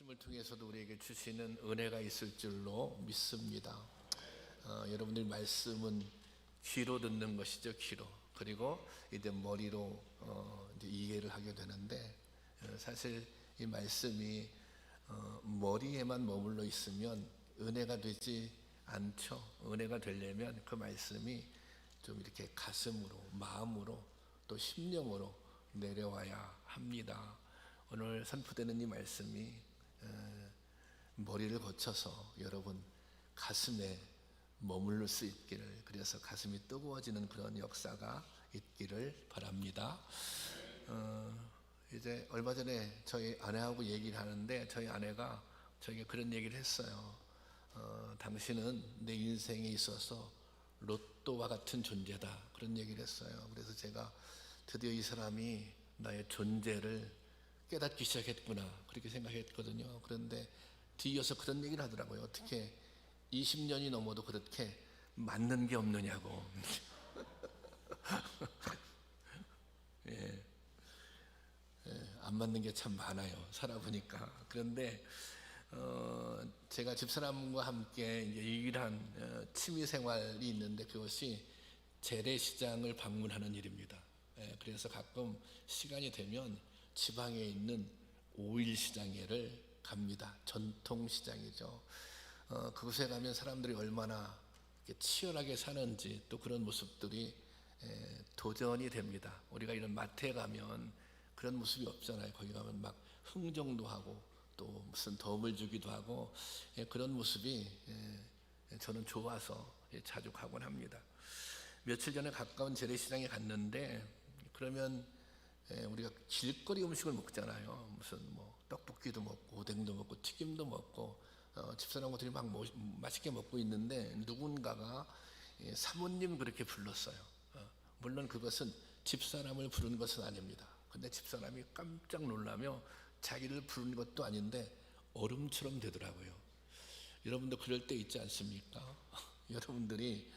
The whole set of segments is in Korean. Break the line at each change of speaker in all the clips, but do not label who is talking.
말씀을 통해서도 우리에게 주시는 은혜가 있을 줄로 믿습니다. 여러분들 말씀은 귀로 듣는 것이죠, 귀로. 그리고 이제 머리로 이제 이해를 하게 되는데, 사실 이 말씀이 머리에만 머물러 있으면 은혜가 되지 않죠. 은혜가 되려면 그 말씀이 좀 이렇게 가슴으로, 마음으로, 또 심령으로 내려와야 합니다. 오늘 선포되는 이 말씀이 머리를 거쳐서 여러분 가슴에 머물러 수 있기를, 그래서 가슴이 뜨거워지는 그런 역사가 있기를 바랍니다. 이제 얼마 전에 저희 아내하고 얘기를 하는데, 저희 아내가 저에게 그런 얘기를 했어요. 당신은 내 인생에 있어서 로또와 같은 존재다, 그런 얘기를 했어요. 그래서 제가 드디어 이 사람이 나의 존재를 깨닫기 시작했구나, 그렇게 생각했거든요. 그런데 뒤이어서 그런 얘기를 하더라고요. 어떻게 20년이 넘어도 그렇게 맞는 게 없느냐고. 예, 안 맞는 게 참 많아요, 살아보니까. 그런데 제가 집사람과 함께 이제 유일한 취미 생활이 있는데, 그것이 재래시장을 방문하는 일입니다. 그래서 가끔 시간이 되면 지방에 있는 오일시장에를 갑니다. 전통시장이죠. 그곳에 가면 사람들이 얼마나 이렇게 치열하게 사는지, 또 그런 모습들이 도전이 됩니다. 우리가 이런 마트에 가면 그런 모습이 없잖아요. 거기 가면 막 흥정도 하고 또 무슨 덤을 주기도 하고, 그런 모습이 저는 좋아서 자주 가곤 합니다. 며칠 전에 가까운 재래시장에 갔는데, 그러면 우리가 길거리 음식을 먹잖아요. 무슨 뭐 떡볶이도 먹고 오뎅도 먹고 튀김도 먹고, 집사람들이 막 맛있게 먹고 있는데, 누군가가 사모님 그렇게 불렀어요. 물론 그것은 집사람을 부른 것은 아닙니다. 근데 집사람이 깜짝 놀라며 자기를 부른 것도 아닌데 얼음처럼 되더라고요. 여러분도 그럴 때 있지 않습니까? 여러분들이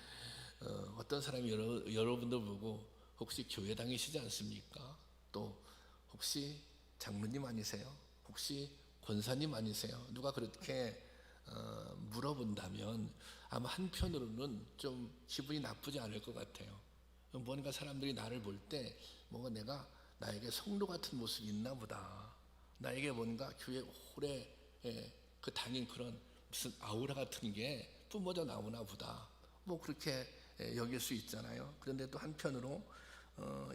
어떤 사람이 여러분들 보고 혹시 교회 다니시지 않습니까? 또 혹시 장로님 아니세요? 혹시 권사님 아니세요? 누가 그렇게 물어본다면 아마 한편으로는 좀 기분이 나쁘지 않을 것 같아요. 뭔가 사람들이 나를 볼 때 뭔가 나에게 성도 같은 모습이 있나 보다, 나에게 뭔가 교회 오래 그 다닌 그런 무슨 아우라 같은 게 뿜어져 나오나 보다, 뭐 그렇게 여길 수 있잖아요. 그런데 또 한편으로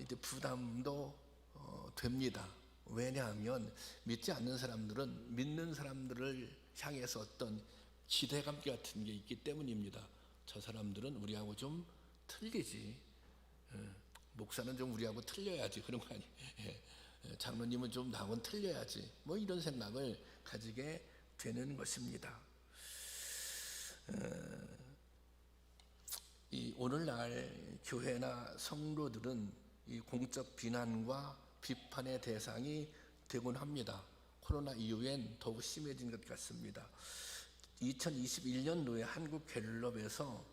이제 부담도 됩니다. 왜냐하면 믿지 않는 사람들은 믿는 사람들을 향해서 어떤 기대감 같은 게 있기 때문입니다. 저 사람들은 우리하고 좀 틀리지, 목사는 좀 우리하고 틀려야지, 그런 거 아니에요. 장로님은 좀 나하고는 틀려야지, 뭐 이런 생각을 가지게 되는 것입니다. 이 오늘날 교회나 성도들은 이 공적 비난과 비판의 대상이 되곤 합니다. 코로나 이후엔 더욱 심해진 것 같습니다. 2021년도에 한국 갤럽에서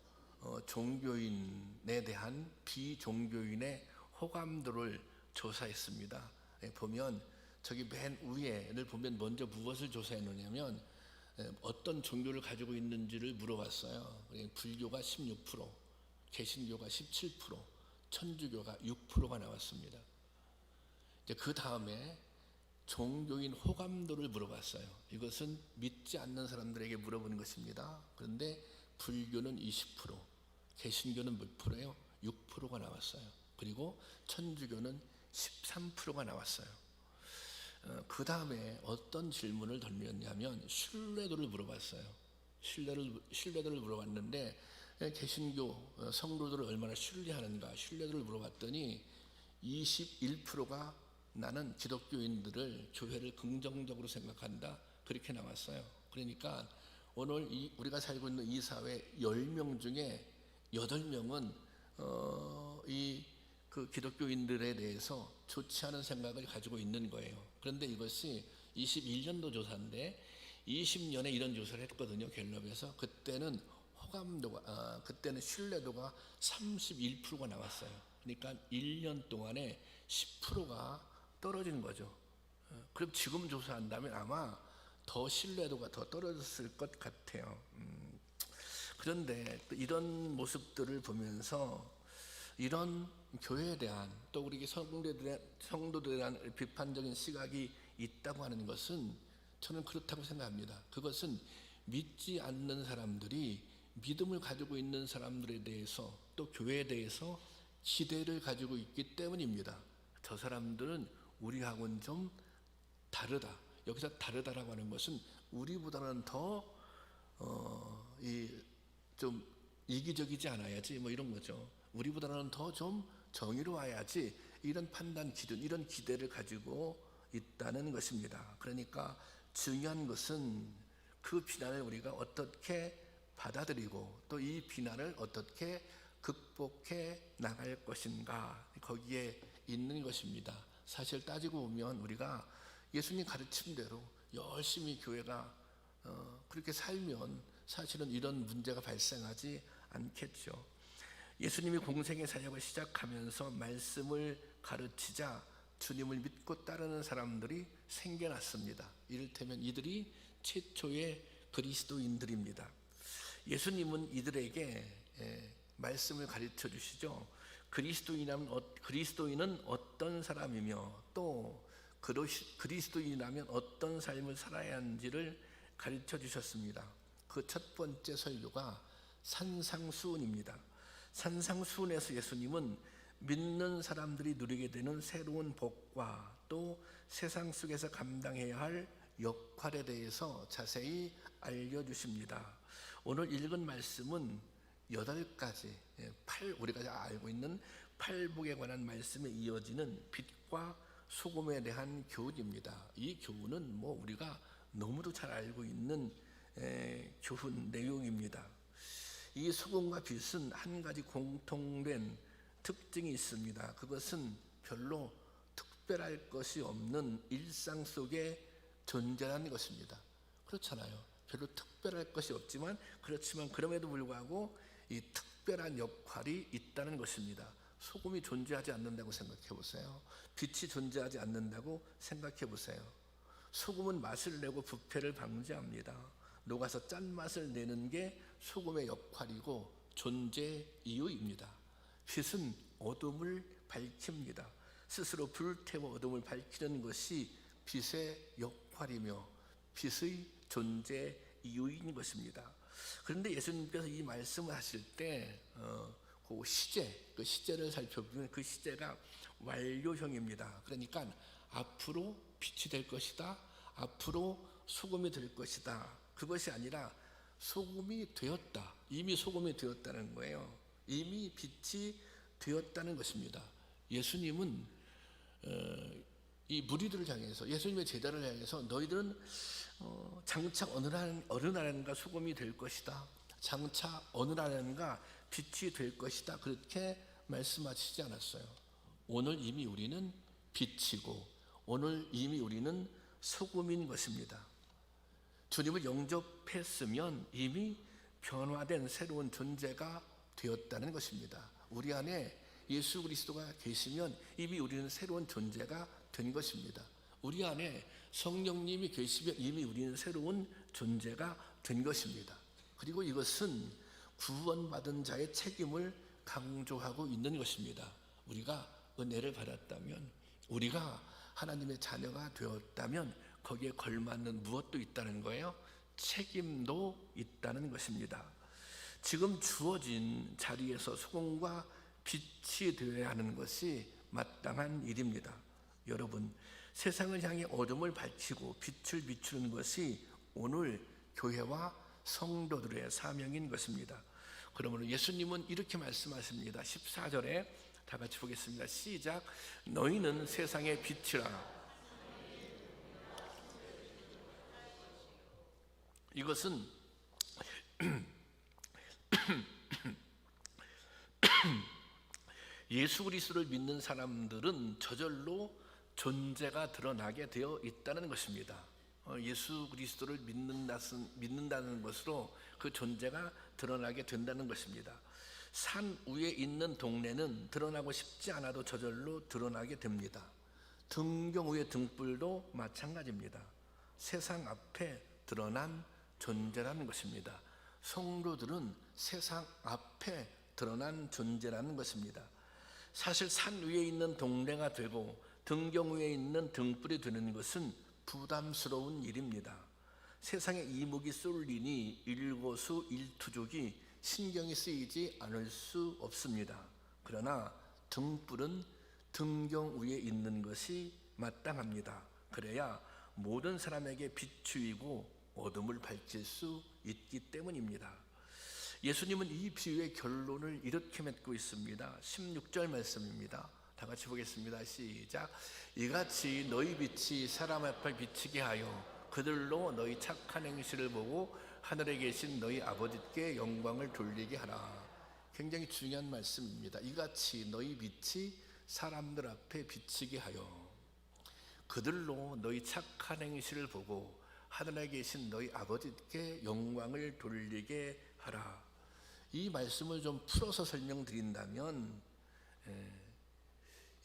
종교인에 대한 비종교인의 호감도를 조사했습니다. 보면 저기 맨 위에를 보면 먼저 무엇을 조사했느냐면, 어떤 종교를 가지고 있는지를 물어봤어요. 불교가 16%, 개신교가 17%, 천주교가 6%가 나왔습니다. 그 다음에 종교인 호감도를 물어봤어요. 이것은 믿지 않는 사람들에게 물어보는 것입니다. 그런데 불교는 20%, 개신교는 몇 프로예요? 6%가 나왔어요. 그리고 천주교는 13%가 나왔어요. 그 다음에 어떤 질문을 던졌냐면 신뢰도를 물어봤어요. 신뢰도를 물어봤는데, 개신교 성도들을 얼마나 신뢰하는가, 신뢰도를 물어봤더니 21%가 나는 기독교인들을, 교회를 긍정적으로 생각한다, 그렇게 나왔어요. 그러니까 오늘 우리가 살고 있는 이 사회 10명 중에 8명은 그 기독교인들에 대해서 좋지 않은 생각을 가지고 있는 거예요. 그런데 이것이 21년도 조사인데 20년에 이런 조사를 했거든요, 갤럽에서. 그때는 호감도가, 그때는 신뢰도가 31%가 나왔어요. 그러니까 1년 동안에 10%가 떨어진 거죠. 그럼 지금 조사한다면 아마 더 신뢰도가 더 떨어졌을 것 같아요. 그런데 또 이런 모습들을 보면서 이런 교회에 대한 또 우리 성도들에 대한 비판적인 시각이 있다고 하는 것은 저는 그렇다고 생각합니다. 그것은 믿지 않는 사람들이 믿음을 가지고 있는 사람들에 대해서 또 교회에 대해서 기대를 가지고 있기 때문입니다. 저 사람들은 우리하고는 좀 다르다. 여기서 다르다라고 하는 것은 우리보다는 더 좀 이기적이지 않아야지 뭐 이런 거죠. 우리보다는 더 좀 정의로워야지, 이런 판단 기준, 이런 기대를 가지고 있다는 것입니다. 그러니까 중요한 것은 그 비난을 우리가 어떻게 받아들이고 또 이 비난을 어떻게 극복해 나갈 것인가, 거기에 있는 것입니다. 사실 따지고 보면 우리가 예수님 가르침대로 열심히 교회가 그렇게 살면 사실은 이런 문제가 발생하지 않겠죠. 예수님이 공생의 사역을 시작하면서 말씀을 가르치자 주님을 믿고 따르는 사람들이 생겨났습니다. 이를테면 이들이 최초의 그리스도인들입니다. 예수님은 이들에게 말씀을 가르쳐 주시죠. 그리스도인은 어떤 사람이며 또 그리스도인이라면 어떤 삶을 살아야 하는지를 가르쳐 주셨습니다. 그 첫 번째 설교가 산상수훈입니다. 산상수훈에서 예수님은 믿는 사람들이 누리게 되는 새로운 복과 또 세상 속에서 감당해야 할 역할에 대해서 자세히 알려주십니다. 오늘 읽은 말씀은 8가지, 우리가 알고 있는 팔복에 관한 말씀에 이어지는 빛과 소금에 대한 교훈입니다. 이 교훈은 우리가 너무도 잘 알고 있는 교훈 내용입니다. 이 소금과 빛은 한 가지 공통된 특징이 있습니다. 그것은 별로 특별할 것이 없는 일상 속에 존재하는 것입니다. 그렇잖아요. 별로 특별할 것이 없지만 그렇지만 그럼에도 불구하고 이 특별한 역할이 있다는 것입니다. 소금이 존재하지 않는다고 생각해 보세요. 빛이 존재하지 않는다고 생각해 보세요. 소금은 맛을 내고 부패를 방지합니다. 녹아서 짠맛을 내는 게 소금의 역할이고 존재 이유입니다. 빛은 어둠을 밝힙니다. 스스로 불태워 어둠을 밝히는 것이 빛의 역할이며 빛의 존재 이유인 것입니다. 그런데 예수님께서 이 말씀을 하실 때 그 시제를 살펴보면 그 시제가 완료형입니다. 그러니까 앞으로 빛이 될 것이다, 앞으로 소금이 될 것이다, 그것이 아니라 소금이 되었다, 이미 소금이 되었다는 거예요. 이미 빛이 되었다는 것입니다. 예수님은 이 무리들을 향해서, 예수님의 제자를 향해서 너희들은 장차 어느 날인가 소금이 될 것이다, 장차 어느 날인가 빛이 될 것이다, 그렇게 말씀하시지 않았어요. 오늘 이미 우리는 빛이고 오늘 이미 우리는 소금인 것입니다. 주님을 영접했으면 이미 변화된 새로운 존재가 되었다는 것입니다. 우리 안에 예수 그리스도가 계시면 이미 우리는 새로운 존재가 된 것입니다. 우리 안에 성령님이 계시면 이미 우리는 새로운 존재가 된 것입니다. 그리고 이것은 구원받은 자의 책임을 강조하고 있는 것입니다. 우리가 은혜를 받았다면, 우리가 하나님의 자녀가 되었다면 거기에 걸맞는 무엇도 있다는 거예요. 책임도 있다는 것입니다. 지금 주어진 자리에서 소금과 빛이 되어야 하는 것이 마땅한 일입니다. 여러분, 세상을 향해 어둠을 밝히고 빛을 비추는 것이 오늘 교회와 성도들의 사명인 것입니다. 그러므로 예수님은 이렇게 말씀하십니다. 14절에 다 같이 보겠습니다. 시작. 너희는 세상의 빛이라. 이것은 예수 그리스도를 믿는 사람들은 저절로 존재가 드러나게 되어 있다는 것입니다. 예수 그리스도를 믿는다는 것으로 그 존재가 드러나게 된다는 것입니다. 산 위에 있는 동네는 드러나고 싶지 않아도 저절로 드러나게 됩니다. 등경 위의 등불도 마찬가지입니다. 세상 앞에 드러난 존재라는 것입니다. 성도들은 세상 앞에 드러난 존재라는 것입니다. 사실 산 위에 있는 동래가 되고 등경 위에 있는 등불이 되는 것은 부담스러운 일입니다. 세상에 이목이 쏠리니 일거수일투족이 신경이 쓰이지 않을 수 없습니다. 그러나 등불은 등경 위에 있는 것이 마땅합니다. 그래야 모든 사람에게 비추이고 어둠을 밝힐 수 있기 때문입니다. 예수님은 이 비유의 결론을 이렇게 맺고 있습니다. 16절 말씀입니다. 다 같이 보겠습니다. 시작. 이같이 너희 빛이 사람 앞에 비치게 하여 그들로 너희 착한 행실을 보고 하늘에 계신 너희 아버지께 영광을 돌리게 하라. 굉장히 중요한 말씀입니다. 이같이 너희 빛이 사람들 앞에 비치게 하여 그들로 너희 착한 행실을 보고 하늘에 계신 너희 아버지께 영광을 돌리게 하라. 이 말씀을 좀 풀어서 설명드린다면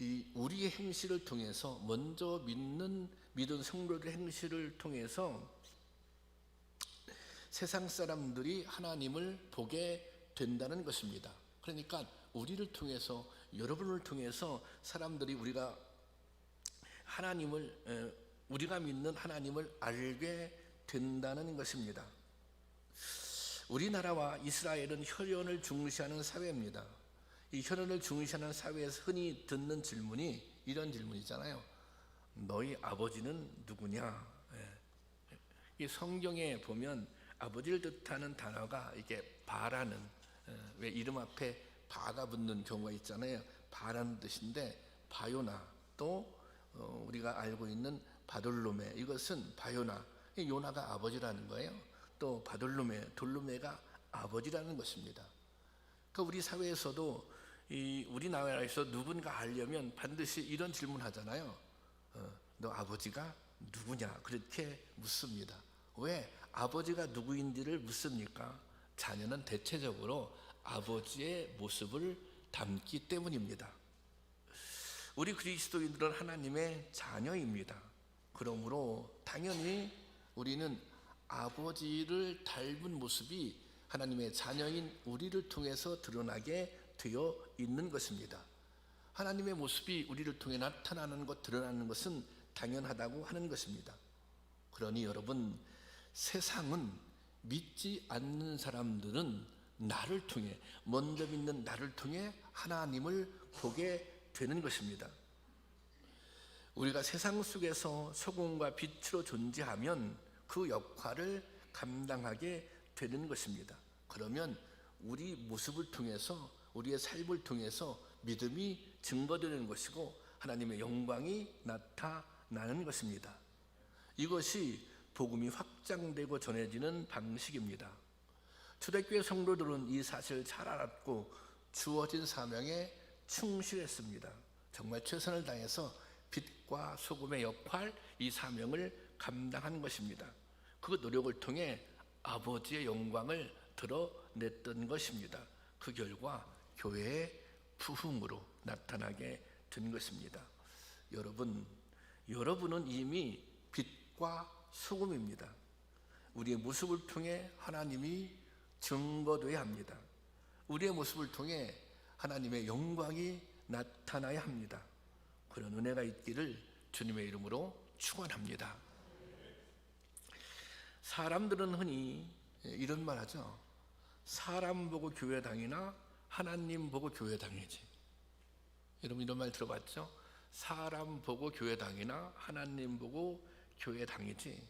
이 우리의 행실을 통해서 먼저 믿은 성도들의 행실을 통해서 세상 사람들이 하나님을 보게 된다는 것입니다. 그러니까 우리를 통해서, 여러분을 통해서 사람들이 우리가 믿는 하나님을 알게 된다는 것입니다. 우리나라와 이스라엘은 혈연을 중시하는 사회입니다. 이 혈연을 중시하는 사회에서 흔히 듣는 질문이 이런 질문이잖아요. 너희 아버지는 누구냐? 이 성경에 보면 아버지를 뜻하는 단어가 이게 바라는, 왜 이름 앞에 바가 붙는 경우가 있잖아요. 바라는 뜻인데, 바요나, 또 우리가 알고 있는 바돌로메, 이것은 바요나, 요나가 아버지라는 거예요. 또 바돌로메, 돌로메가 아버지라는 것입니다. 그러니까 우리 사회에서도 우리나라에서 누군가 알려면 반드시 이런 질문하잖아요. 너 아버지가 누구냐? 그렇게 묻습니다. 왜 아버지가 누구인지를 묻습니까? 자녀는 대체적으로 아버지의 모습을 닮기 때문입니다. 우리 그리스도인들은 하나님의 자녀입니다. 그러므로 당연히 우리는 아버지를 닮은 모습이 하나님의 자녀인 우리를 통해서 드러나게 되어 있는 것입니다. 하나님의 모습이 우리를 통해 나타나는 것, 드러나는 것은 당연하다고 하는 것입니다. 그러니 여러분, 세상은 믿지 않는 사람들은 나를 통해, 먼저 믿는 나를 통해 하나님을 보게 되는 것입니다. 우리가 세상 속에서 소금과 빛으로 존재하면 그 역할을 감당하게 되는 것입니다. 그러면 우리 모습을 통해서, 우리의 삶을 통해서 믿음이 증거되는 것이고 하나님의 영광이 나타나는 것입니다. 이것이 복음이 확장되고 전해지는 방식입니다. 초대교회 성도들은 이 사실을 잘 알았고 주어진 사명에 충실했습니다. 정말 최선을 다해서 빛과 소금의 역할, 이 사명을 감당한 것입니다. 그 노력을 통해 아버지의 영광을 드러냈던 것입니다. 그 결과 교회의 부흥으로 나타나게 된 것입니다. 여러분은 이미 빛과 소금입니다. 우리의 모습을 통해 하나님이 증거되어야 합니다. 우리의 모습을 통해 하나님의 영광이 나타나야 합니다. 그런 은혜가 있기를 주님의 이름으로 축원합니다. 사람들은 흔히 이런 말 하죠. 사람 보고 교회 다니나 하나님 보고 교회 다니지. 여러분 이런 말 들어봤죠? 사람 보고 교회 다니나 하나님 보고 교회 다니지.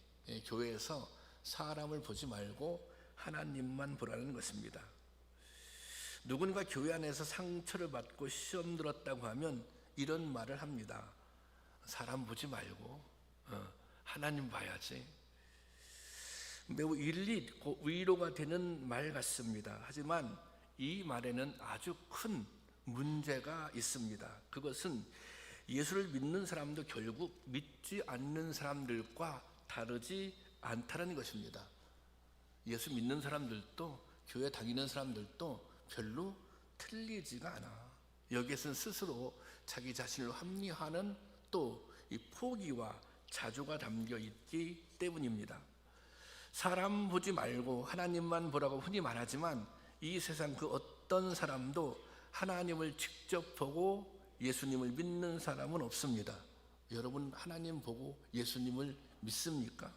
교회에서 사람을 보지 말고 하나님만 보라는 것입니다. 누군가 교회 안에서 상처를 받고 시험 들었다고 하면 이런 말을 합니다. 사람 보지 말고 하나님 봐야지. 매우 일리 있고 위로가 되는 말 같습니다. 하지만 이 말에는 아주 큰 문제가 있습니다. 그것은 예수를 믿는 사람도 결국 믿지 않는 사람들과 다르지 않다는 것입니다. 예수 믿는 사람들도 교회 다니는 사람들도 별로 틀리지가 않아. 여기에서는 스스로 자기 자신을 합리화하는 또 이 포기와 자조가 담겨 있기 때문입니다. 사람 보지 말고 하나님만 보라고 흔히 말하지만 이 세상 그 어떤 사람도 하나님을 직접 보고 예수님을 믿는 사람은 없습니다. 여러분, 하나님 보고 예수님을 믿습니까?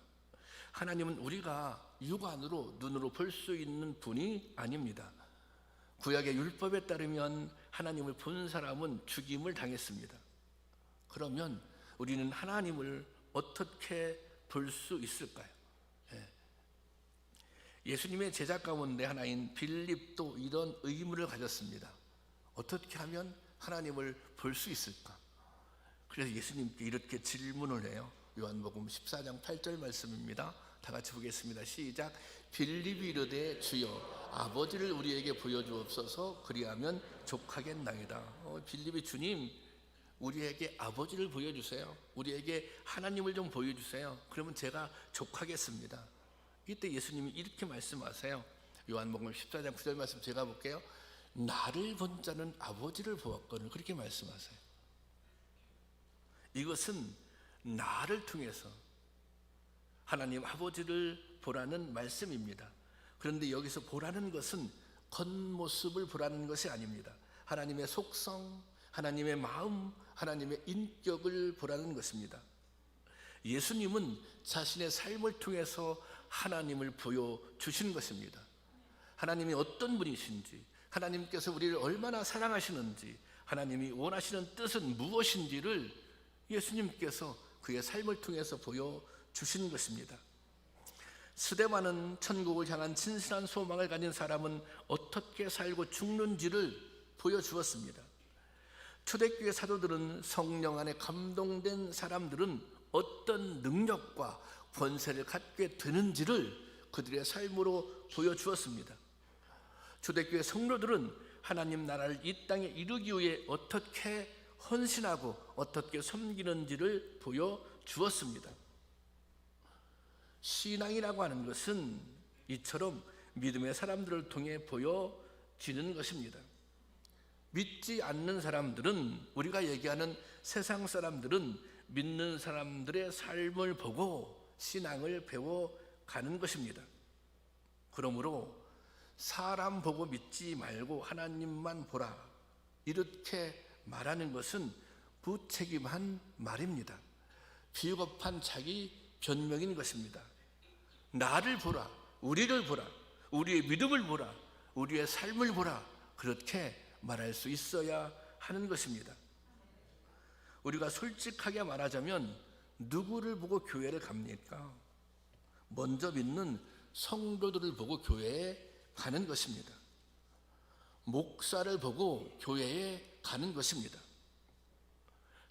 하나님은 우리가 육안으로 눈으로 볼 수 있는 분이 아닙니다. 구약의 율법에 따르면 하나님을 본 사람은 죽임을 당했습니다. 그러면 우리는 하나님을 어떻게 볼 수 있을까요? 예수님의 제자 가운데 하나인 빌립도 이런 의문을 가졌습니다. 어떻게 하면 하나님을 볼 수 있을까? 그래서 예수님께 이렇게 질문을 해요. 요한복음 14장 8절 말씀입니다. 다 같이 보겠습니다. 시작. 빌립이 이르되 주여 아버지를 우리에게 보여주옵소서. 그리하면 족하겠나이다. 빌립이 주님, 우리에게 아버지를 보여주세요. 우리에게 하나님을 좀 보여주세요. 그러면 제가 족하겠습니다. 이때 예수님이 이렇게 말씀하세요. 요한복음 14장 9절 말씀 제가 볼게요. 나를 본 자는 아버지를 보았거늘. 그렇게 말씀하세요. 이것은 나를 통해서 하나님 아버지를 보라는 말씀입니다. 그런데 여기서 보라는 것은 겉모습을 보라는 것이 아닙니다. 하나님의 속성, 하나님의 마음, 하나님의 인격을 보라는 것입니다. 예수님은 자신의 삶을 통해서 하나님을 보여주신 것입니다. 하나님이 어떤 분이신지, 하나님께서 우리를 얼마나 사랑하시는지, 하나님이 원하시는 뜻은 무엇인지를 예수님께서 그의 삶을 통해서 보여주신 것입니다. 스데반은 천국을 향한 진실한 소망을 가진 사람은 어떻게 살고 죽는지를 보여주었습니다. 초대교회 사도들은 성령 안에 감동된 사람들은 어떤 능력과 권세를 갖게 되는지를 그들의 삶으로 보여주었습니다. 초대교회 성도들은 하나님 나라를 이 땅에 이루기 위해 어떻게 헌신하고 어떻게 섬기는지를 보여주었습니다. 신앙이라고 하는 것은 이처럼 믿음의 사람들을 통해 보여지는 것입니다. 믿지 않는 사람들은, 우리가 얘기하는 세상 사람들은 믿는 사람들의 삶을 보고 신앙을 배워가는 것입니다. 그러므로 사람 보고 믿지 말고 하나님만 보라, 이렇게 말하는 것은 무책임한 말입니다. 비겁한 자기 변명인 것입니다. 나를 보라, 우리를 보라, 우리의 믿음을 보라, 우리의 삶을 보라, 그렇게 말할 수 있어야 하는 것입니다. 우리가 솔직하게 말하자면 누구를 보고 교회를 갑니까? 먼저 믿는 성도들을 보고 교회에 가는 것입니다. 목사를 보고 교회에 가는 것입니다.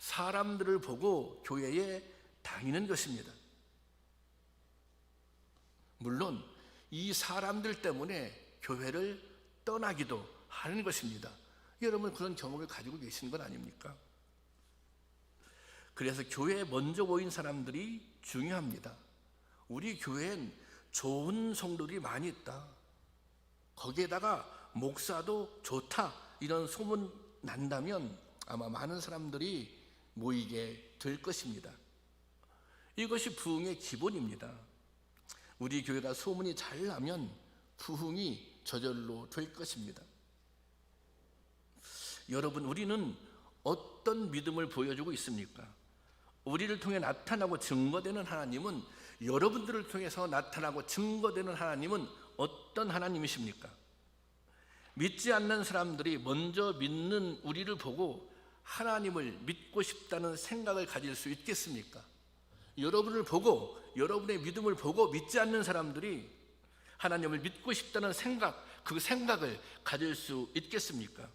사람들을 보고 교회에 다니는 것입니다. 물론 이 사람들 때문에 교회를 떠나기도 하는 것입니다. 여러분 그런 경험을 가지고 계신 건 아닙니까? 그래서 교회에 먼저 보인 사람들이 중요합니다. 우리 교회엔 좋은 성도들이 많이 있다, 거기에다가 목사도 좋다, 이런 소문 난다면 아마 많은 사람들이 모이게 될 것입니다. 이것이 부흥의 기본입니다. 우리 교회가 소문이 잘 나면 부흥이 저절로 될 것입니다. 여러분, 우리는 어떤 믿음을 보여주고 있습니까? 우리를 통해 나타나고 증거되는 하나님은, 여러분들을 통해서 나타나고 증거되는 하나님은 어떤 하나님이십니까? 믿지 않는 사람들이 먼저 믿는 우리를 보고 하나님을 믿고 싶다는 생각을 가질 수 있겠습니까? 여러분을 보고, 여러분의 믿음을 보고 믿지 않는 사람들이 하나님을 믿고 싶다는 생각, 그 생각을 가질 수 있겠습니까?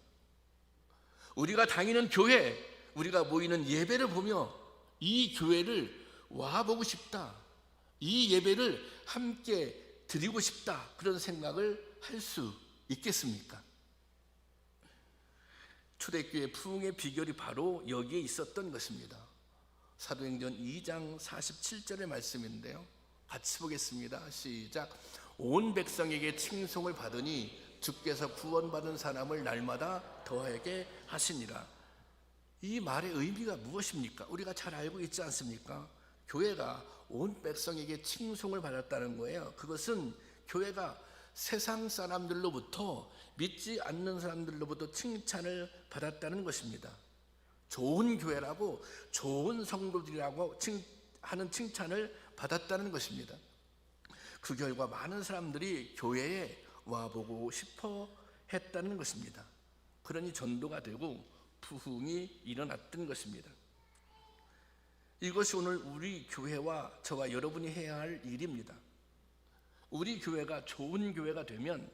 우리가 다니는 교회, 우리가 모이는 예배를 보며 이 교회를 와보고 싶다, 이 예배를 함께 드리고 싶다, 그런 생각을 할 수 있겠습니까? 초대교회 부흥의 비결이 바로 여기에 있었던 것입니다. 사도행전 2장 47절의 말씀인데요, 같이 보겠습니다. 시작. 온 백성에게 칭송을 받으니 주께서 구원받은 사람을 날마다 더하게 하시니라. 이 말의 의미가 무엇입니까? 우리가 잘 알고 있지 않습니까? 교회가 온 백성에게 칭송을 받았다는 거예요. 그것은 교회가 세상 사람들로부터, 믿지 않는 사람들로부터 칭찬을 받았다는 것입니다. 좋은 교회라고, 좋은 성도들이라고 하는 칭찬을 받았다는 것입니다. 그 결과 많은 사람들이 교회에 와보고 싶어 했다는 것입니다. 그러니 전도가 되고 부흥이 일어났던 것입니다. 이것이 오늘 우리 교회와 저와 여러분이 해야 할 일입니다. 우리 교회가 좋은 교회가 되면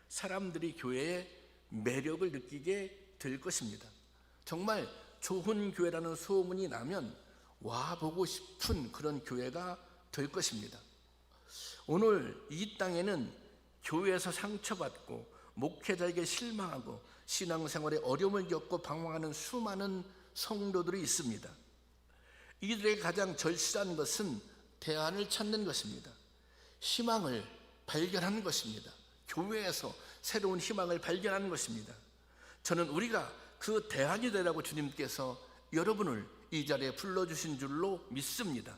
사람들이 교회의 매력을 느끼게 될 것입니다. 정말 좋은 교회라는 소문이 나면 와보고 싶은 그런 교회가 될 것입니다. 오늘 이 땅에는 교회에서 상처받고 목회자에게 실망하고 신앙생활에 어려움을 겪고 방황하는 수많은 성도들이 있습니다. 이들에게 가장 절실한 것은 대안을 찾는 것입니다. 희망을 발견하는 것입니다. 교회에서 새로운 희망을 발견하는 것입니다. 저는 우리가 그 대안이 되라고 주님께서 여러분을 이 자리에 불러주신 줄로 믿습니다.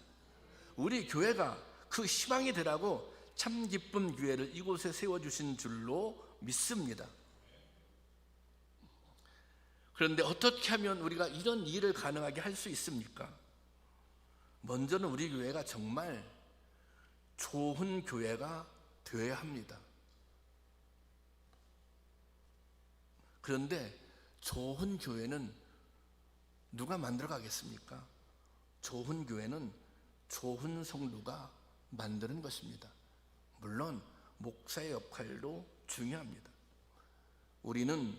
우리 교회가 그 희망이 되라고 참 기쁜 교회를 이곳에 세워주신 줄로 믿습니다. 그런데 어떻게 하면 우리가 이런 일을 가능하게 할 수 있습니까? 먼저는 우리 교회가 정말 좋은 교회가 되어야 합니다. 그런데 좋은 교회는 누가 만들어 가겠습니까? 좋은 교회는 좋은 성도가 만드는 것입니다. 물론 목사의 역할도 중요합니다. 우리는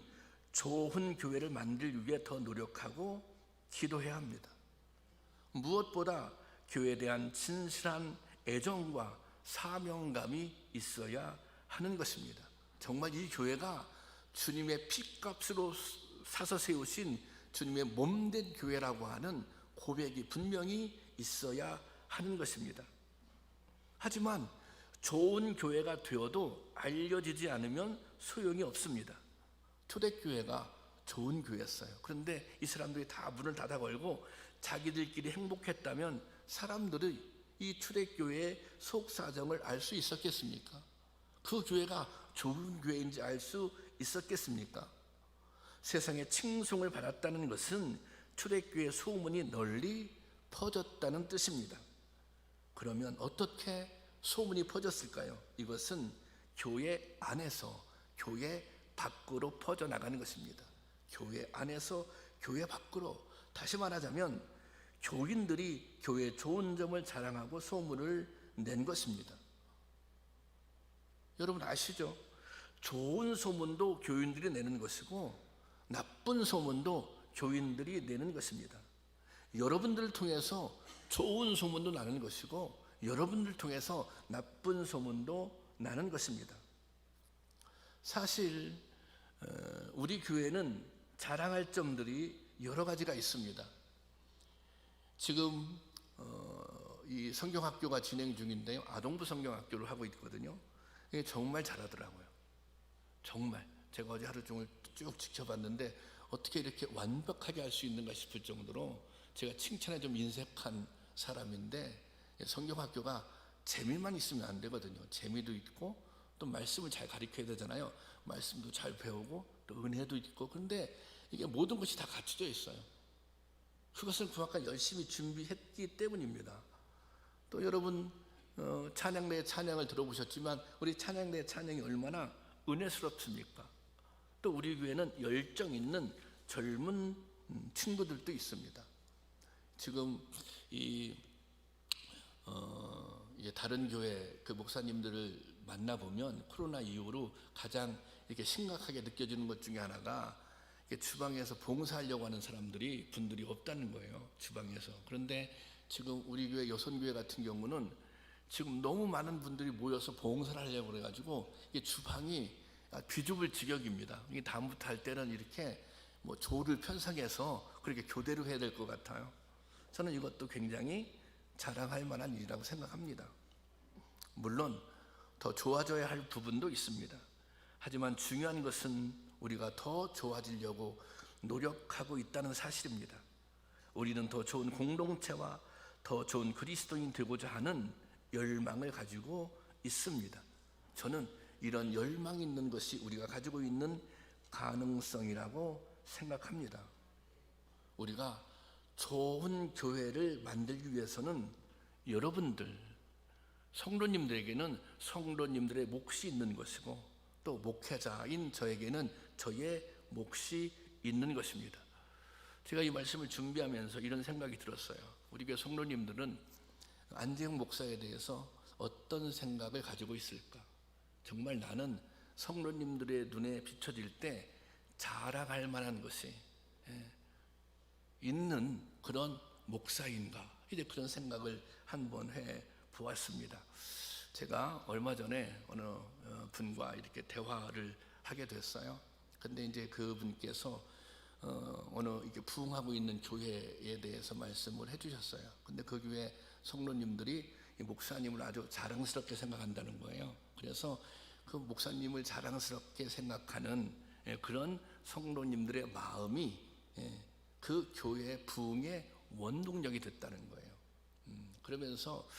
좋은 교회를 만들기 위해 더 노력하고 기도해야 합니다. 무엇보다 교회에 대한 진실한 애정과 사명감이 있어야 하는 것입니다. 정말 이 교회가 주님의 핏값으로 사서 세우신 주님의 몸된 교회라고 하는 고백이 분명히 있어야 하는 것입니다. 하지만 좋은 교회가 되어도 알려지지 않으면 소용이 없습니다. 초대교회가 좋은 교회였어요. 그런데 이 사람들이 다 문을 닫아 걸고 자기들끼리 행복했다면 사람들이 이 초대교회의 속사정을 알 수 있었겠습니까? 그 교회가 좋은 교회인지 알 수 있었겠습니까? 세상에 칭송을 받았다는 것은 초대교회 소문이 널리 퍼졌다는 뜻입니다. 그러면 어떻게 소문이 퍼졌을까요? 이것은 교회 안에서 교회 밖으로 퍼져나가는 것입니다. 교회 안에서 교회 밖으로, 다시 말하자면 교인들이 교회의 좋은 점을 자랑하고 소문을 낸 것입니다. 여러분 아시죠? 좋은 소문도 교인들이 내는 것이고 나쁜 소문도 교인들이 내는 것입니다. 여러분들을 통해서 좋은 소문도 나는 것이고 여러분들을 통해서 나쁜 소문도 나는 것입니다. 사실 우리 교회는 자랑할 점들이 여러 가지가 있습니다. 지금 이 성경학교가 진행 중인데요, 아동부 성경학교를 하고 있거든요. 이게 정말 잘하더라고요. 정말 제가 어제 하루 종일 쭉 지켜봤는데 어떻게 이렇게 완벽하게 할 수 있는가 싶을 정도로 제가 칭찬에 좀 인색한 사람인데, 성경학교가 재미만 있으면 안 되거든요. 재미도 있고 또 말씀을 잘 가르쳐야 되잖아요. 말씀도 잘 배우고 또 은혜도 있고, 그런데 이게 모든 것이 다 갖춰져 있어요. 그것을 그만큼 열심히 준비했기 때문입니다. 또 여러분 찬양대의 찬양을 들어보셨지만 우리 찬양대의 찬양이 얼마나 은혜스럽습니까? 또 우리 교회는 열정 있는 젊은 친구들도 있습니다. 지금 다른 교회 그 목사님들을 만나보면 코로나 이후로 가장 이렇게 심각하게 느껴지는 것 중에 하나가 주방에서 봉사하려고 하는 분들이 없다는 거예요. 주방에서. 그런데 지금 우리 교회 여선교회 같은 경우는 지금 너무 많은 분들이 모여서 봉사를 하려고 그래가지고 이게 주방이 뒤죽을 지경입니다. 이게 다음부터 할 때는 이렇게 조를 편성해서 그렇게 교대로 해야 될 것 같아요. 저는 이것도 굉장히 자랑할 만한 일이라고 생각합니다. 물론 더 좋아져야 할 부분도 있습니다. 하지만 중요한 것은 우리가 더 좋아지려고 노력하고 있다는 사실입니다. 우리는 더 좋은 공동체와 더 좋은 그리스도인 되고자 하는 열망을 가지고 있습니다. 저는 이런 열망이 있는 것이 우리가 가지고 있는 가능성이라고 생각합니다. 우리가 좋은 교회를 만들기 위해서는 여러분들 성도님들에게는 성도님들의 몫이 있는 것이고, 또 목회자인 저에게는 저의 몫이 있는 것입니다. 제가 이 말씀을 준비하면서 이런 생각이 들었어요. 우리 교회 성도님들은 안재영 목사에 대해서 어떤 생각을 가지고 있을까? 정말 나는 성도님들의 눈에 비춰질 때 자랑할 만한 것이 있는 그런 목사인가? 이제 그런 생각을 한번 해 보았습니다. 제가 얼마 전에 어느 분과 이렇게 대화를 하게 됐어요. 근데 이제 그분께서 어느 이렇게 부흥하고 있는 교회에 대해서 말씀을 해주셨어요. 근데 그 교회 성도님들이 이 목사님을 아주 자랑스럽게 생각한다는 거예요. 그래서 그 목사님을 자랑스럽게 생각하는 그런 성도님들의 마음이 그 교회의 부흥의 원동력이 됐다는 거예요. 그러면서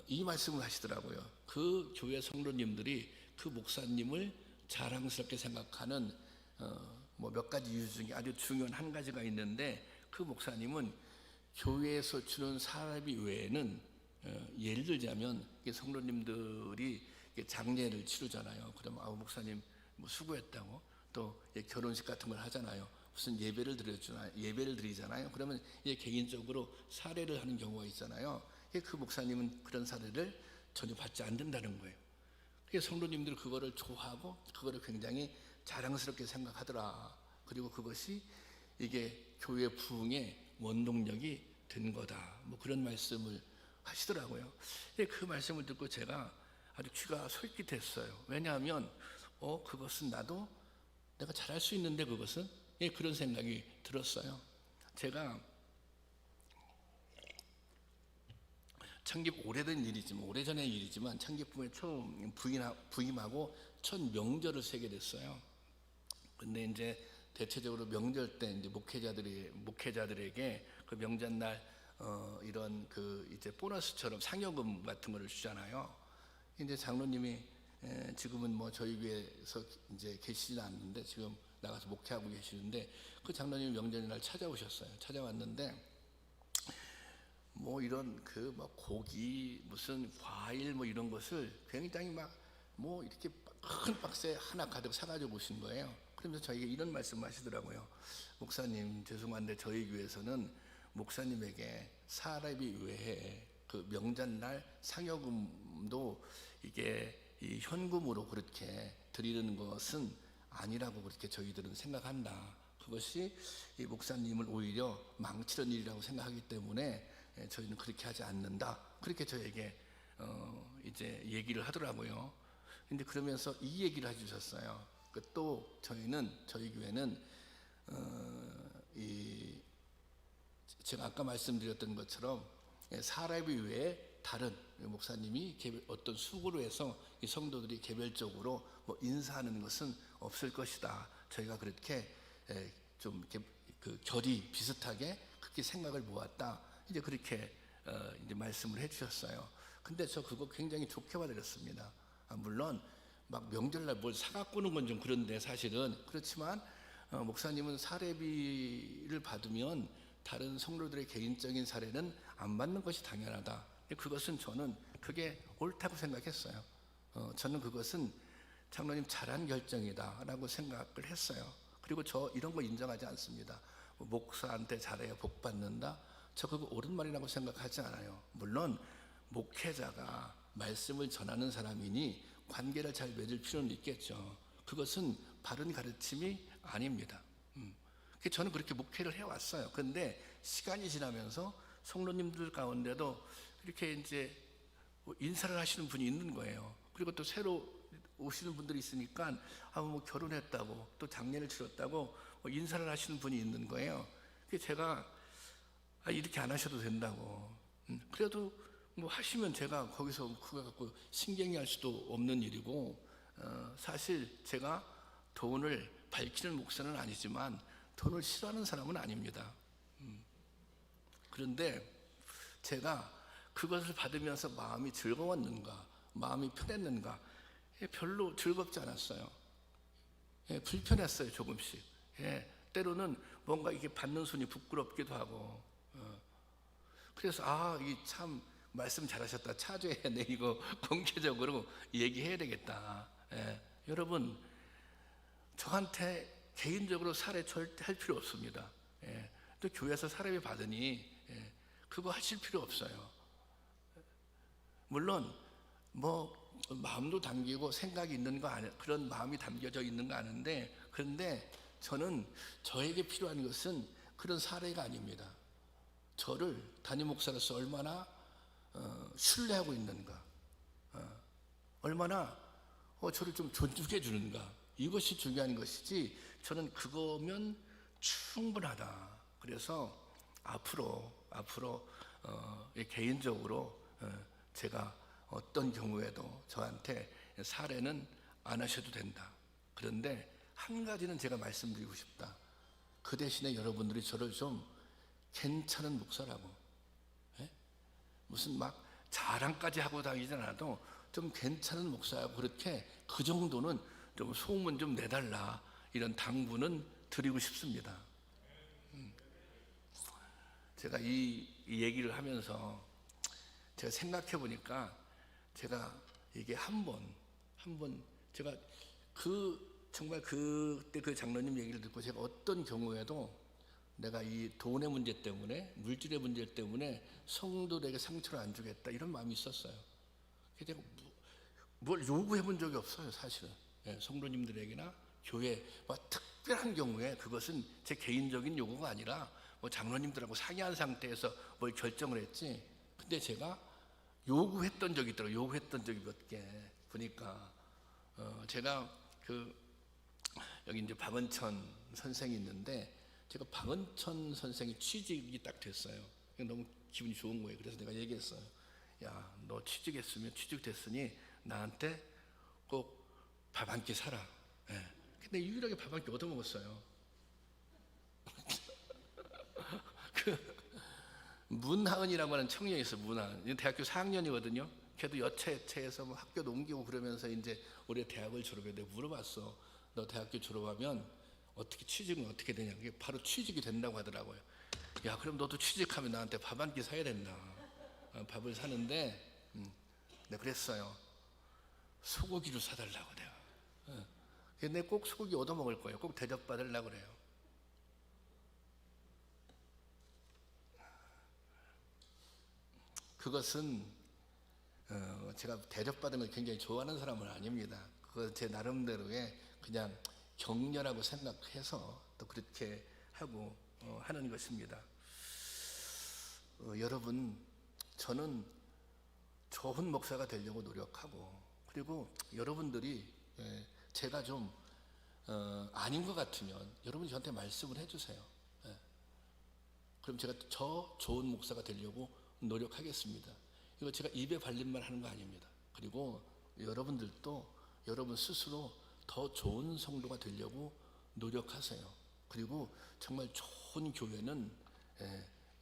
이 말씀을 하시더라고요. 그 교회 성도님들이 그 목사님을 자랑스럽게 생각하는 뭐 몇 가지 이유 중에 아주 중요한 한 가지가 있는데, 그 목사님은 교회에서 주는 사례비 외에는 예를 들자면 성도님들이 장례를 치르잖아요. 그러면 목사님 뭐 수고했다고, 또 결혼식 같은 걸 하잖아요. 무슨 예배를 드리잖아요. 그러면 개인적으로 사례를 하는 경우가 있잖아요. 그 목사님은 그런 사례를 전혀 받지 않는다는 거예요. 성도님들이 그거를 좋아하고 그거를 굉장히 자랑스럽게 생각하더라. 그리고 그것이 이게 교회 부흥의 원동력이 된 거다. 뭐 그런 말씀을 하시더라고요. 그 말씀을 듣고 제가 아주 귀가 솔깃했어요. 왜냐하면 그것은 내가 잘할 수 있는데, 그것은 그런 생각이 들었어요. 제가 창립 오래된 일이지만, 오래전의 일이지만 창립부에 처음 부임하고 첫 명절을 세게 됐어요. 근데 이제 대체적으로 명절 때 이제 목회자들에게 그 명절날 이런 그 이제 보너스처럼 상여금 같은 거를 주잖아요. 이제 장로님이 지금은 뭐 저희 교회에서 이제 계시지는 않는데 지금 나가서 목회하고 계시는데, 그 장로님이 명절날 찾아오셨어요. 찾아왔는데 뭐 이런 그 뭐 고기 무슨 과일 뭐 이런 것을 굉장히 막 뭐 이렇게 큰 박스에 하나 가득 사가지고 오신 거예요. 그러면서 저에게 이런 말씀을 하시더라고요. 목사님, 죄송한데 저희 교회에서는 목사님에게 사례비 외에 그 명절날 상여금도 이게 이 현금으로 그렇게 드리는 것은 아니라고 그렇게 저희들은 생각한다. 그것이 이 목사님을 오히려 망치는 일이라고 생각하기 때문에 저희는 그렇게 하지 않는다. 그렇게 저에게 이제 얘기를 하더라고요. 근데 그러면서 이 얘기를 해주셨어요. 또 저희 교회는 제가 아까 말씀드렸던 것처럼 사례비 외에 다른 목사님이 어떤 수고로 해서 이 성도들이 개별적으로 뭐 인사하는 것은 없을 것이다. 저희가 그렇게 좀 이렇게 그 결이 비슷하게 그렇게 생각을 모았다. 이제 그렇게 이제 말씀을 해주셨어요. 근데 저 그거 굉장히 좋게 받아들였습니다. 물론 막 명절날 뭘 사갖고는 건 좀 그런데 사실은 그렇지만 목사님은 사례비를 받으면 다른 성도들의 개인적인 사례는 안 받는 것이 당연하다. 그것은 저는 그게 옳다고 생각했어요. 저는 그것은 장로님 잘한 결정이다라고 생각을 했어요. 그리고 저 이런 거 인정하지 않습니다. 목사한테 잘해야 복 받는다. 저 그거 옳은 말이라고 생각하지 않아요. 물론 목회자가 말씀을 전하는 사람이니 관계를 잘 맺을 필요는 있겠죠. 그것은 바른 가르침이 아닙니다. 저는 그렇게 목회를 해왔어요. 그런데 시간이 지나면서 성도님들 가운데도 이렇게 이제 인사를 하시는 분이 있는 거예요. 그리고 또 새로 오시는 분들이 있으니까 뭐 결혼했다고 또 장례를 치렀다고 인사를 하시는 분이 있는 거예요. 제가 이렇게 안 하셔도 된다고. 그래도 뭐 하시면 제가 거기서 그거 갖고 신경이 할 수도 없는 일이고, 사실 제가 돈을 밝히는 목사는 아니지만 돈을 싫어하는 사람은 아닙니다. 그런데 제가 그것을 받으면서 마음이 즐거웠는가, 마음이 편했는가? 별로 즐겁지 않았어요. 불편했어요, 조금씩. 때로는 뭔가 이게 받는 손이 부끄럽기도 하고. 그래서 이 참 말씀 잘하셨다. 차주에 내 이거 공개적으로 얘기해야 되겠다. 여러분, 저한테 개인적으로 사례 절대 할 필요 없습니다. 또 교회에서 사례비 받으니 그거 하실 필요 없어요. 물론 뭐 마음도 담기고 생각이 있는 거 아니, 그런 마음이 담겨져 있는 거 아는데, 그런데 저는 저에게 필요한 것은 그런 사례가 아닙니다. 저를 담임 목사로서 얼마나 신뢰하고 있는가, 얼마나 저를 좀 존중해 주는가, 이것이 중요한 것이지, 저는 그거면 충분하다. 그래서 앞으로 개인적으로 제가 어떤 경우에도 저한테 사례는 안 하셔도 된다. 그런데 한 가지는 제가 말씀드리고 싶다. 그 대신에 여러분들이 저를 좀 괜찮은 목사라고, 무슨 막 자랑까지 하고 다니지 않아도 좀 괜찮은 목사라고, 그렇게 그 정도는 좀 소문 좀 내달라, 이런 당부는 드리고 싶습니다. 제가 이 얘기를 하면서 제가 생각해 보니까, 제가 이게 한 번 제가 정말 그때 그 장로님 얘기를 듣고, 제가 어떤 경우에도 내가 이 돈의 문제 때문에, 물질의 문제 때문에 성도들에게 상처를 안 주겠다, 이런 마음이 있었어요. 제가 뭘 요구해 본 적이 없어요, 사실은. 성도님들에게나 교회 특별한 경우에 그것은 제 개인적인 요구가 아니라 뭐 장로님들하고 상의한 상태에서 뭘 결정을 했지. 근데 제가 요구했던 적이 있더라고요. 요구했던 적이 몇 개 보니까, 제가 여기 이제 박은천 선생이 있는데, 제가 박은천 선생이 취직이 딱 됐어요. 너무 기분이 좋은 거예요. 그래서 내가 얘기했어요. 야, 너 취직됐으니 나한테 꼭 밥 한 끼 사라. 근데 유일하게 밥 한 끼 얻어먹었어요. 문하은이라고 하는 청년이 있어. 문하은, 대학교 4학년이거든요. 걔도 여차여차해서 뭐 학교도 옮기고 그러면서 이제 올해 대학을 졸업해. 내가 물어봤어. 너 대학교 졸업하면 취직은 어떻게 되냐? 그게 바로 취직이 된다고 하더라고요. 야, 그럼 너도 취직하면 나한테 밥 한 끼 사야 된다. 밥을 사는데, 내가 그랬어요. 소고기를 사달라고 내가. 근데 꼭 소고기 얻어먹을 거예요. 꼭 대접받으려고 그래요. 그것은 제가 대접받은 걸 굉장히 좋아하는 사람은 아닙니다. 그거 제 나름대로의 그냥 격려라고 생각해서 또 그렇게 하고 하는 것입니다. 여러분, 저는 좋은 목사가 되려고 노력하고, 그리고 여러분들이 제가 좀 아닌 것 같으면 여러분이 저한테 말씀을 해주세요. 그럼 제가 더 좋은 목사가 되려고 노력하겠습니다. 이거 제가 입에 발린 말 하는 거 아닙니다. 그리고 여러분들도 여러분 스스로 더 좋은 성도가 되려고 노력하세요. 그리고 정말 좋은 교회는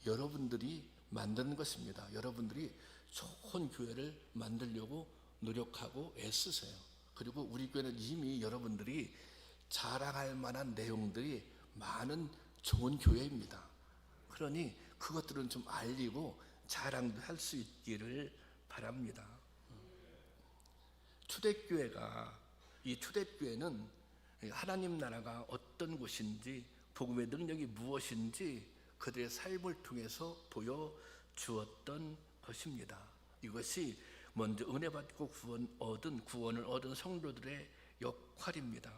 여러분들이 만드는 것입니다. 여러분들이 좋은 교회를 만들려고 노력하고 애쓰세요. 그리고 우리 교회는 이미 여러분들이 자랑할 만한 내용들이 많은 좋은 교회입니다. 그러니 그것들은 좀 알리고 자랑도 할 수 있기를 바랍니다. 이 초대교회는 하나님 나라가 어떤 곳인지, 복음의 능력이 무엇인지 그들의 삶을 통해서 보여주었던 것입니다. 이것이 먼저 은혜 받고 구원을 얻은 성도들의 역할입니다.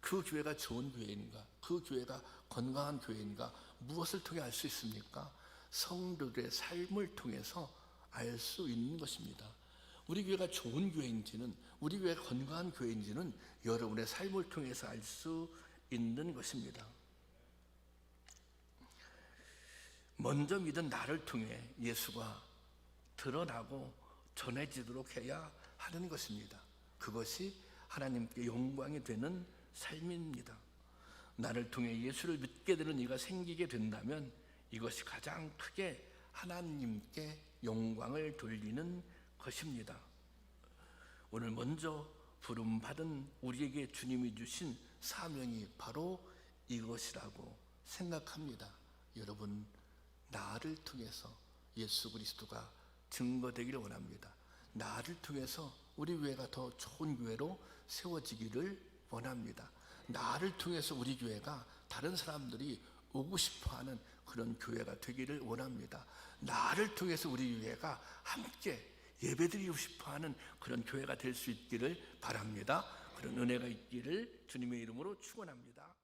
그 교회가 좋은 교회인가, 그 교회가 건강한 교회인가, 무엇을 통해 알 수 있습니까? 성도들의 삶을 통해서 알 수 있는 것입니다. 우리 교회가 좋은 교회인지는, 우리 교회가 건강한 교회인지는 여러분의 삶을 통해서 알 수 있는 것입니다. 먼저 믿은 나를 통해 예수가 드러나고 전해지도록 해야 하는 것입니다. 그것이 하나님께 영광이 되는 삶입니다. 나를 통해 예수를 믿게 되는 이가 생기게 된다면 이것이 가장 크게 하나님께 영광을 돌리는 것입니다. 오늘 먼저 부름받은 우리에게 주님이 주신 사명이 바로 이것이라고 생각합니다. 여러분, 나를 통해서 예수 그리스도가 증거되기를 원합니다. 나를 통해서 우리 교회가 더 좋은 교회로 세워지기를 원합니다. 나를 통해서 우리 교회가 다른 사람들이 오고 싶어하는 그런 교회가 되기를 원합니다. 나를 통해서 우리 교회가 함께 예배드리고 싶어하는 그런 교회가 될 수 있기를 바랍니다. 그런 은혜가 있기를 주님의 이름으로 축원합니다.